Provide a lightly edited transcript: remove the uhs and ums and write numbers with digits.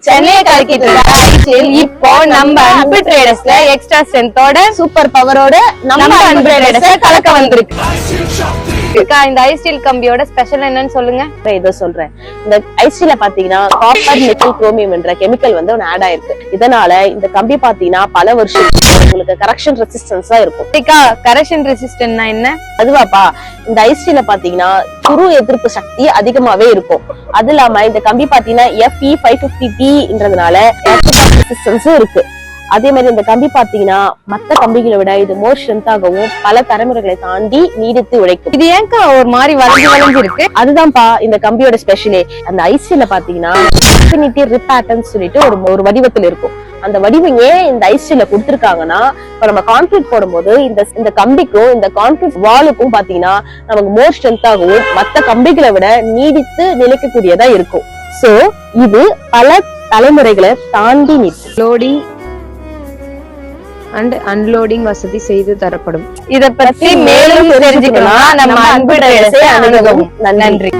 சென்னையை கலக்கிட்டு இப்போ நம்ம அன்பு ட்ரேடர்ஸ்ல எக்ஸ்ட்ரா ஸ்ட்ரென்த்தோட சூப்பர் பவரோட நம்ம அன்பு ட்ரேடர்ஸ் கலக்க வந்திருக்கு. இந்த ஐஸ்டீல் கம்பியோட ஸ்பெஷல் என்னன்னு சொல்லுங்க. இதை சொல்றேன். இந்த ஐஸ்டீல பாத்தீங்கன்னா காப்பர் நிக்கல் குரோமியம் என்ற கெமிக்கல் வந்து ஆட் ஆயிருக்கு. இதனால இந்த கம்பி பாத்தீங்கன்னா பல வருஷம் உங்களுக்கு கரெக்ஷன் ரெசிஸ்டன்ஸா இருக்கும். கரெக்ஷன் ரெசிஸ்டன்ட்னா என்ன? அதுவாப்பா, இந்த ஐஸ்டீல பாத்தீங்கன்னா துரு எதிர்ப்பு சக்தி அதிகமாவே இருக்கும். அது இல்லாம இந்த கம்பி பாத்தீங்கன்னா FE550Tன்றதுனால ரெசிஸ்டன்ஸும் இருக்கு. அதே மாதிரி இந்த கம்பி பாத்தீங்கன்னா மத்த கம்பிகளை விட இது மோர் ஸ்ட்ரென்த்தாகவும் பல தலைமுறைகளை தாண்டி நீடித்து உழைக்கும். இது ஏன்க்கா ஒரு மாதிரி வளைஞ்சு இருக்கு? அதுதான்ப்பா இந்த கம்பியோட ஸ்பெஷலே. அந்த ஐஸ்டீல பாத்தீங்கன்னா இன்ஃபினிட்டி ரிப் பேட்டர்ன் சொல்லிட்டு ஒரு வடிவத்தில் இருக்கும். அந்த வடிவம் ஏன் இந்த ஐஸ்டீல கொடுத்திருக்காங்கன்னா, இப்ப நம்ம கான்கிரீட் போடும்போது இந்த கம்பிக்கும் இந்த கான்கிரீட் வாலுக்கும் பாத்தீங்கன்னா நமக்கு மோர் ஸ்ட்ரென்த்தாகவும் மத்த கம்பிகளை விட நீடித்து நிலைக்கக்கூடியதா இருக்கும். சோ இது பல தலைமுறைகளை தாண்டி நிற்கும். லோடிங் அண்ட் அன்லோடிங் வசதி செய்து தரப்படும். இத பத்தி மேலும் தெரிஞ்சுக்கணும் நம்ம அன்பு ட்ரேடர்ஸை அணுகவும். நன்றி.